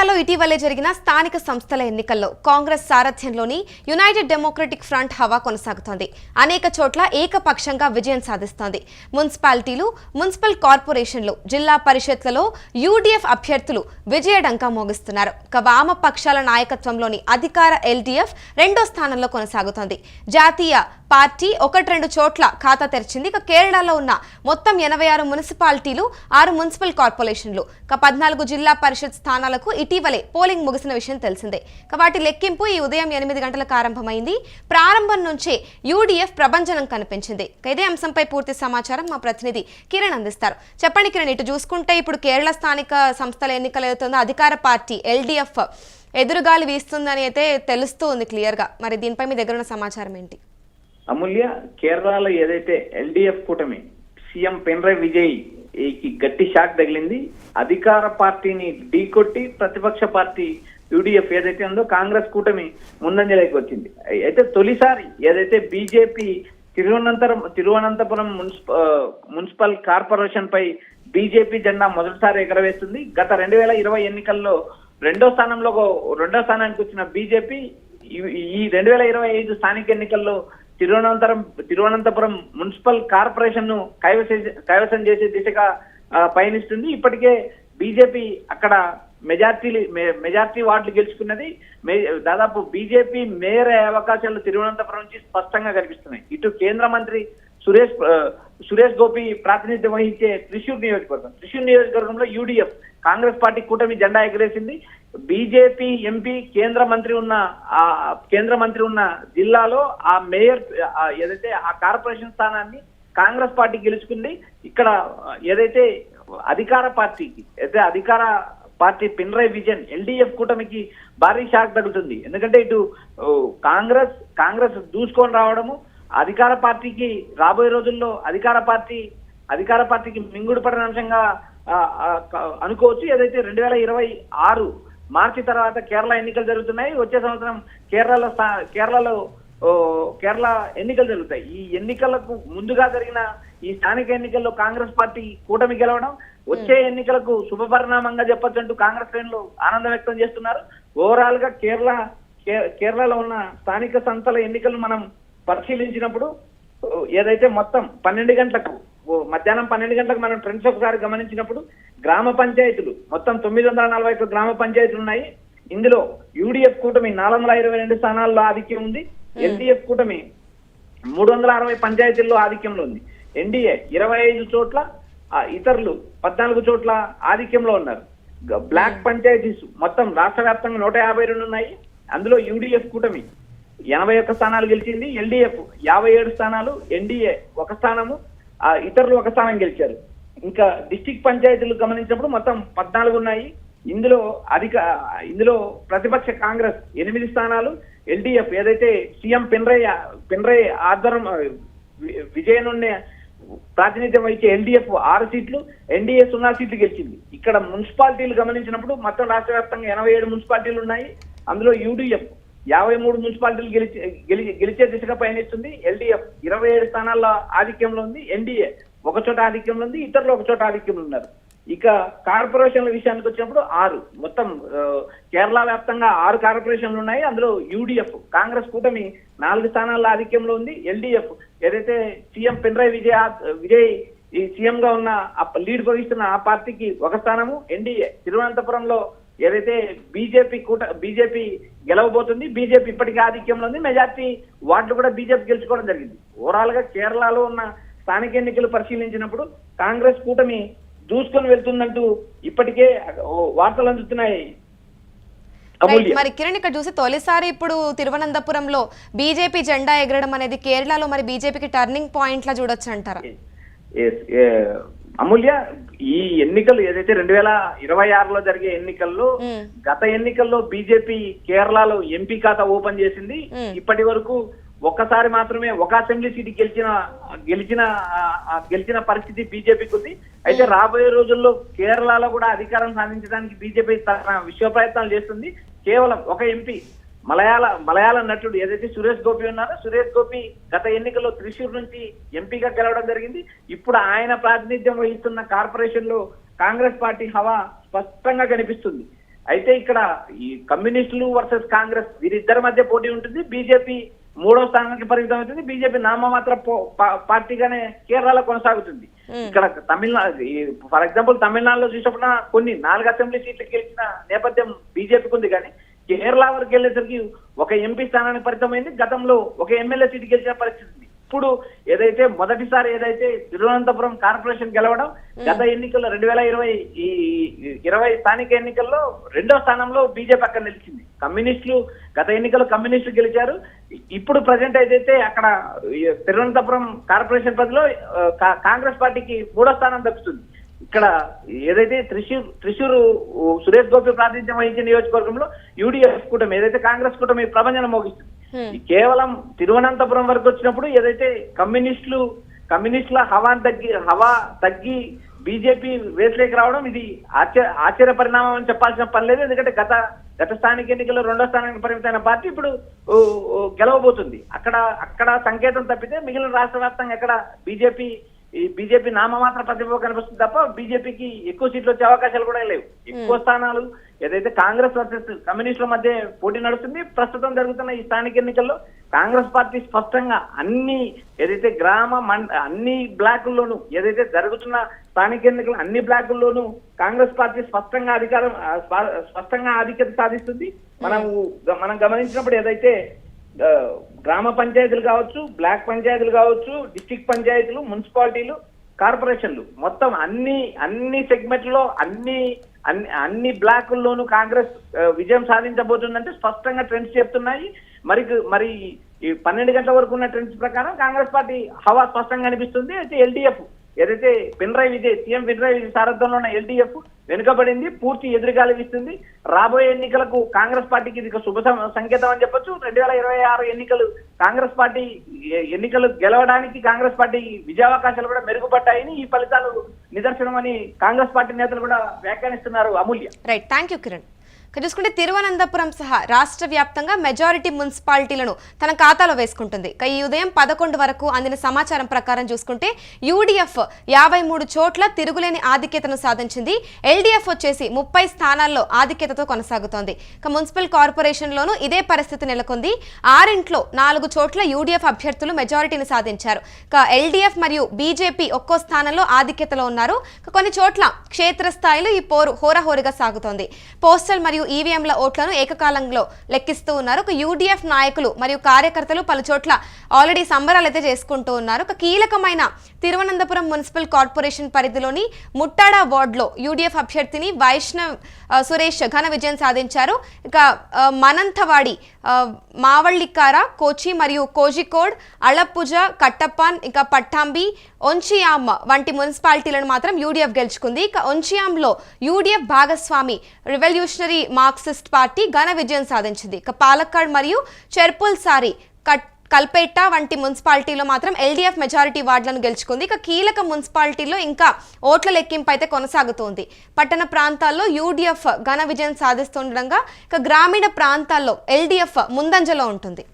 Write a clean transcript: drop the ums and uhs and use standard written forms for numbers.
కేరళలో ఇటీవలే జరిగిన స్థానిక సంస్థల ఎన్నికల్లో కాంగ్రెస్ సారథ్యంలోని యునైటెడ్ డెమోక్రటిక్ ఫ్రంట్ హవా కొనసాగుతోంది. అనేక చోట్ల ఏకపక్షంగా విజయం సాధిస్తోంది. మున్సిపాలిటీలు, మున్సిపల్ కార్పొరేషన్లు, జిల్లా పరిషత్లలో యూడీఎఫ్ అభ్యర్థులు విజయడంకా మోగిస్తున్నారు. వామపక్షాల నాయకత్వంలోని అధికార ఎల్డీఎఫ్ రెండో స్థానంలో కొనసాగుతోంది. జాతీయ పార్టీ 1-2 చోట్ల ఖాతా తెరిచింది. కేరళలో ఉన్న మొత్తం 86 మున్సిపాలిటీలు, 6 మున్సిపల్ కార్పొరేషన్లు, 14 జిల్లా పరిషత్ స్థానాలకు ఇటీవలే పోలింగ్ ముగిసిన విషయం తెలిసిందే. వాటి లెక్కింపు ఈ ఉదయం 8 గంటలకు ఆరంభమైంది. ప్రారంభం నుంచే యూడీఎఫ్ ప్రభంజనం కనిపించింది. ఇదే అంశంపై పూర్తి సమాచారం మా ప్రతినిధి కిరణ్ అందిస్తారు. చెప్పండి కిరణ్, ఇటు చూసుకుంటే ఇప్పుడు కేరళ స్థానిక సంస్థల ఎన్నికలు అవుతుందో అధికార పార్టీ ఎల్డీఎఫ్ ఎదురుగాలి వీస్తుందని అయితే తెలుస్తూ ఉంది క్లియర్ గా. మరి దీనిపై మీ దగ్గర ఉన్న సమాచారం ఏంటి? అమూల్య, కేరళలో ఏదైతే ఎల్డీఎఫ్ కూటమి సీఎం పినరయ్ విజయ్ కి గట్టి షాక్ తగిలింది. అధికార పార్టీని ఢీకొట్టి ప్రతిపక్ష పార్టీ యూడీఎఫ్ ఏదైతే ఉందో కాంగ్రెస్ కూటమి ముందంజలోకి వచ్చింది. అయితే తొలిసారి ఏదైతే బీజేపీ తిరువనంతపురం మున్సిపల్ కార్పొరేషన్ పై బీజేపీ జెండా మొదటిసారి ఎగరవేస్తుంది. గత 2020 ఎన్నికల్లో రెండో స్థానానికి వచ్చిన బీజేపీ ఈ 2025 స్థానిక ఎన్నికల్లో తిరువనంతపురం మున్సిపల్ కార్పొరేషన్ ను కైవసం చేసే దిశగా పయనిస్తుంది. ఇప్పటికే బీజేపీ అక్కడ మెజార్టీ వార్డులు గెలుచుకున్నది. దాదాపు బీజేపీ మేయర్ అయ్యే అవకాశాలు తిరువనంతపురం నుంచి స్పష్టంగా కనిపిస్తున్నాయి. ఇటు కేంద్ర మంత్రి సురేష్ గోపి ప్రాతినిధ్యం వహించే త్రిశూర్ నియోజకవర్గంలో యూడీఎఫ్ కాంగ్రెస్ పార్టీ కూటమి జెండా ఎగరేసింది. బీజేపీ ఎంపీ కేంద్ర మంత్రి ఉన్న జిల్లాలో ఆ మేయర్ ఏదైతే ఆ కార్పొరేషన్ స్థానాన్ని కాంగ్రెస్ పార్టీ గెలుచుకుంది. ఇక్కడ ఏదైతే అధికార పార్టీ పినరయ్ విజయన్ ఎల్డీఎఫ్ కూటమికి భారీ షాక్ తగ్గుతుంది. ఎందుకంటే ఇటు కాంగ్రెస్ దూసుకొని రావడము, అధికార పార్టీకి రాబోయే రోజుల్లో అధికార పార్టీకి మింగుడు పడిన అంశంగా అనుకోవచ్చు. ఏదైతే 2026 మార్చి తర్వాత కేరళ ఎన్నికలు జరుగుతున్నాయి. వచ్చే సంవత్సరం కేరళ ఎన్నికలు జరుగుతాయి. ఈ ఎన్నికలకు ముందుగా జరిగిన ఈ స్థానిక ఎన్నికల్లో కాంగ్రెస్ పార్టీ కూటమి గెలవడం వచ్చే ఎన్నికలకు శుభ పరిణామంగా చెప్పొచ్చు అంటూ కాంగ్రెస్ శ్రేణులు ఆనందం వ్యక్తం చేస్తున్నారు. ఓవరాల్ గా కేరళలో ఉన్న స్థానిక సంస్థల ఎన్నికలు మనం పరిశీలించినప్పుడు ఏదైతే మొత్తం మధ్యాహ్నం 12 గంటలకు మనం ట్రెండ్స్ ఒకసారి గమనించినప్పుడు గ్రామ పంచాయతీలు మొత్తం 941 గ్రామ పంచాయతీలు ఉన్నాయి. ఇందులో యూడీఎఫ్ కూటమి 422 స్థానాల్లో ఆధిక్యం ఉంది. ఎల్డీఎఫ్ కూటమి 360 పంచాయతీల్లో ఆధిక్యంలో ఉంది. ఎన్డీఏ 25 చోట్ల, ఇతరులు 14 చోట్ల ఆధిక్యంలో ఉన్నారు. బ్లాక్ పంచాయతీస్ మొత్తం రాష్ట్ర వ్యాప్తంగా 152 ఉన్నాయి. అందులో యూడీఎఫ్ కూటమి 81 స్థానాలు గెలిచింది. ఎల్డీఎఫ్ 57 స్థానాలు, ఎన్డీఏ 1 స్థానము, ఇతరులు 1 స్థానం గెలిచారు. ఇంకా డిస్ట్రిక్ట్ పంచాయతీలు గమనించినప్పుడు మొత్తం 14 ఉన్నాయి. ఇందులో ప్రతిపక్ష కాంగ్రెస్ 8 స్థానాలు, ఎల్డీఎఫ్ ఏదైతే సీఎం పినరయ్ ఆధ్వర్యం విజయన్ ప్రాతినిధ్యం వహించే ఎల్డీఎఫ్ 6 సీట్లు, ఎన్డీఏ 0 సీట్లు గెలిచింది. ఇక్కడ మున్సిపాలిటీలు గమనించినప్పుడు మొత్తం రాష్ట్ర వ్యాప్తంగా 87 మున్సిపాలిటీలు ఉన్నాయి. అందులో యూడీఎఫ్ 53 మున్సిపాలిటీలు గెలిచే దిశగా పయనిస్తుంది. ఎల్డీఎఫ్ 27 స్థానాల్లో ఆధిక్యంలో ఉంది. ఎన్డీఏ 1 చోట ఆధిక్యంలో ఉంది. ఇతరులు 1 చోట ఆధిక్యంలో ఉన్నారు. ఇక కార్పొరేషన్ల విషయానికి వచ్చినప్పుడు 6 మొత్తం కేరళ వ్యాప్తంగా 6 కార్పొరేషన్లు ఉన్నాయి. అందులో యూడీఎఫ్ కాంగ్రెస్ కూటమి 4 స్థానాల్లో ఆధిక్యంలో ఉంది. ఎల్డీఎఫ్ ఏదైతే సీఎం పినరయ్ విజయ్ ఈ సీఎం గా ఉన్న లీడ్ వహిస్తున్న ఆ పార్టీకి 1 స్థానము. ఎన్డీఏ తిరువనంతపురంలో ఏదైతే బీజేపీ గెలవబోతుంది. బీజేపీ ఇప్పటికే ఆధిక్యంలో ఉంది. మెజార్టీ వార్డులు కూడా బీజేపీ గెలుచుకోవడం జరిగింది. ఓవరాల్ గా కేరళలో ఉన్న స్థానిక ఎన్నికలు పరిశీలించినప్పుడు కాంగ్రెస్ కూటమి దూసుకొని వెళ్తుందంటూ ఇప్పటికే వార్తలు అందుతున్నాయి. మరి కిరణ్, ఇక్కడ చూసి తొలిసారి ఇప్పుడు తిరువనంతపురంలో బీజేపీ జెండా ఎగరడం అనేది కేరళలో మరి బీజేపీకి టర్నింగ్ పాయింట్ లా చూడొచ్చు అంటారా? అమూల్య, ఈ ఎన్నికలు ఏదైతే 2026లో జరిగే ఎన్నికల్లో గత ఎన్నికల్లో బీజేపీ కేరళలో ఎంపీ ఖాతా ఓపెన్ చేసింది. ఇప్పటి వరకు ఒక్కసారి మాత్రమే ఒక అసెంబ్లీ సీట్ గెలిచిన పరిస్థితి బీజేపీకి ఉంది. అయితే రాబోయే రోజుల్లో కేరళలో కూడా అధికారం సాధించడానికి బీజేపీ తన విశ్వ ప్రయత్నాలు చేస్తుంది. కేవలం ఒక ఎంపీ మలయాళ నటుడు ఏదైతే సురేష్ గోపి ఉన్నారో, సురేష్ గోపి గత ఎన్నికల్లో త్రిశూర్ నుంచి ఎంపీగా గెలవడం జరిగింది. ఇప్పుడు ఆయన ప్రాతినిధ్యం వహిస్తున్న కార్పొరేషన్ లో కాంగ్రెస్ పార్టీ హవా స్పష్టంగా కనిపిస్తుంది. అయితే ఇక్కడ ఈ కమ్యూనిస్టులు వర్సెస్ కాంగ్రెస్ వీరిద్దరి మధ్య పోటీ ఉంటుంది. బీజేపీ 3వ స్థానానికి పరిమితం అవుతుంది. బీజేపీ నామమాత్ర పార్టీగానే కేరళలో కొనసాగుతుంది. ఇక్కడ తమిళనాడు ఫర్ ఎగ్జాంపుల్ తమిళనాడులో చూసినప్పుడు కొన్ని 4 అసెంబ్లీ సీట్లు గెలిచిన నేపథ్యం బీజేపీకి ఉంది. కానీ కేరళ వరకు వెళ్ళేసరికి ఒక ఎంపీ స్థానానికి పరిమితమైంది. గతంలో ఒక ఎమ్మెల్యే సీటు గెలిచిన పరిస్థితి ఉంది. ఇప్పుడు ఏదైతే మొదటిసారి తిరువనంతపురం కార్పొరేషన్ గెలవడం, గత ఎన్నికల్లో 2020 స్థానిక ఎన్నికల్లో 2వ స్థానంలో బీజేపీ అక్కడ నిలిచింది. గత ఎన్నికల్లో కమ్యూనిస్టులు గెలిచారు. ఇప్పుడు ప్రజెంట్ ఏదైతే అక్కడ తిరువనంతపురం కార్పొరేషన్ పరిధిలో కాంగ్రెస్ పార్టీకి 3వ స్థానం దక్కుతుంది. ఇక్కడ ఏదైతే త్రిశూర్ సురేష్ గోపి ప్రాతినిధ్యం వహించిన నియోజకవర్గంలో యూడిఎఫ్ కూటమి ఏదైతే కాంగ్రెస్ కూటమి ప్రభంజనం మోగిస్తుంది. కేవలం తిరువనంతపురం వరకు వచ్చినప్పుడు ఏదైతే కమ్యూనిస్టుల హవా తగ్గి బీజేపీ రేస్లోకి రావడం ఇది ఆశ్చర్య పరిణామం అని చెప్పాల్సిన పని లేదు. ఎందుకంటే గత స్థానిక ఎన్నికల్లో 2వ స్థానానికి పరిమితమైన పార్టీ ఇప్పుడు గెలవబోతుంది. అక్కడ సంకేతం తప్పితే మిగిలిన రాష్ట్ర వ్యాప్తంగా ఎక్కడ బీజేపీ నామమాత్ర ప్రతిభ కనిపిస్తుంది తప్ప బీజేపీకి ఎక్కువ సీట్లు వచ్చే అవకాశాలు కూడా లేవు. ఎక్కువ స్థానాలు ఏదైతే కాంగ్రెస్ వర్సెస్ కమ్యూనిస్టుల మధ్య పోటీ నడుస్తుంది. ప్రస్తుతం జరుగుతున్న ఈ స్థానిక ఎన్నికల్లో కాంగ్రెస్ పార్టీ స్పష్టంగా ఏదైతే అన్ని బ్లాకుల్లోనూ ఏదైతే జరుగుతున్న స్థానిక ఎన్నికలు అన్ని బ్లాకుల్లోనూ కాంగ్రెస్ పార్టీ స్పష్టంగా ఆధిక్యత సాధిస్తుంది. మనం గమనించినప్పుడు ఏదైతే గ్రామ పంచాయతీలు కావచ్చు, బ్లాక్ పంచాయతీలు కావచ్చు, డిస్ట్రిక్ట్ పంచాయతీలు, మున్సిపాలిటీలు, కార్పొరేషన్లు మొత్తం అన్ని సెగ్మెంట్లో అన్ని బ్లాకుల్లోనూ కాంగ్రెస్ విజయం సాధించబోతుందంటే స్పష్టంగా ట్రెండ్స్ చెప్తున్నాయి. మరి ఈ 12 గంటల వరకు ఉన్న ట్రెండ్స్ ప్రకారం కాంగ్రెస్ పార్టీ హవా స్పష్టంగా అనిపిస్తుంది. అయితే ఎల్డీఎఫ్ ఏదైతే సీఎం పినరాయి విజయ్ సారథ్యంలో ఉన్న ఎల్డీఎఫ్ వెనుకబడింది, పూర్తి ఎదురుగాలి ఇస్తుంది. రాబోయే ఎన్నికలకు కాంగ్రెస్ పార్టీకి ఇది శుభ సంకేతం అని చెప్పొచ్చు. 2026 ఎన్నికలు కాంగ్రెస్ పార్టీ ఎన్నికలు గెలవడానికి కాంగ్రెస్ పార్టీ విజయావకాశాలు కూడా మెరుగుపడ్డాయని ఈ ఫలితాలు నిదర్శనమని కాంగ్రెస్ పార్టీ నేతలు కూడా వ్యాఖ్యానిస్తున్నారు. Amulya. Right, thank you Kiran. చూసుకుంటే తిరువనంతపురం సహా రాష్ట్ర వ్యాప్తంగా మెజారిటీ మున్సిపాలిటీలను తన ఖాతాలో వేసుకుంటుంది. ఈ ఉదయం 11 వరకు అందిన సమాచారం ప్రకారం చూసుకుంటే యూడీఎఫ్ 53 చోట్ల తిరుగులేని ఆధిక్యతను సాధించింది. ఎల్డీఎఫ్ వచ్చేసి 30 స్థానాల్లో ఆధిక్యతతో కొనసాగుతోంది. మున్సిపల్ కార్పొరేషన్లోనూ ఇదే పరిస్థితి నెలకొంది. 6 4 చోట్ల యూడీఎఫ్ అభ్యర్థులు మెజారిటీని సాధించారు. ఎల్డీఎఫ్ మరియు బీజేపీ ఒక్కో స్థానంలో ఆధిక్యతలో ఉన్నారు. కొన్ని చోట్ల క్షేత్రస్థాయిలో ఈ పోరు హోరాహోరీగా సాగుతోంది. పోస్టల్ మరియు ఈవీఎంల ఓట్లను ఏకకాలంలో లెక్కిస్తూ ఉన్నారు. యూడీఎఫ్ నాయకులు మరియు కార్యకర్తలు పలు చోట్ల ఆల్రెడీ సంబరాలు అయితే చేసుకుంటూ ఉన్నారు. కీలకమైన తిరువనంతపురం మున్సిపల్ కార్పొరేషన్ పరిధిలోని ముట్టాడ వార్డులో యూడీఎఫ్ అభ్యర్థిని వైష్ణవ్ సురేష్ ఘన విజయం సాధించారు. మనంతవాడి, మావళ్ళికార, కోచి మరియు కోజికోడ్, అళప్పుజ, కట్టప్పన్, పట్టాంబి, ఒంచియామ్ వంటి మున్సిపాలిటీలను మాత్రం యూడీఎఫ్ గెలుచుకుంది. ఒంచియాంలో యూడీఎఫ్ భాగస్వామి రివల్యూషనరీ మార్క్సిస్ట్ పార్టీ ఘన విజయం సాధించింది. పాలక్కాడ్ మరియు చెర్పుల్ సారి, కల్పేట వంటి మున్సిపాలిటీలో మాత్రం ఎల్డీఎఫ్ మెజారిటీ వార్డులను గెలుచుకుంది. కీలక మున్సిపాలిటీలో ఇంకా ఓట్ల లెక్కింపు అయితే కొనసాగుతోంది. పట్టణ ప్రాంతాల్లో యూడీఎఫ్ ఘన విజయం సాధిస్తుండగా గ్రామీణ ప్రాంతాల్లో ఎల్డీఎఫ్ ముందంజలో ఉంటుంది.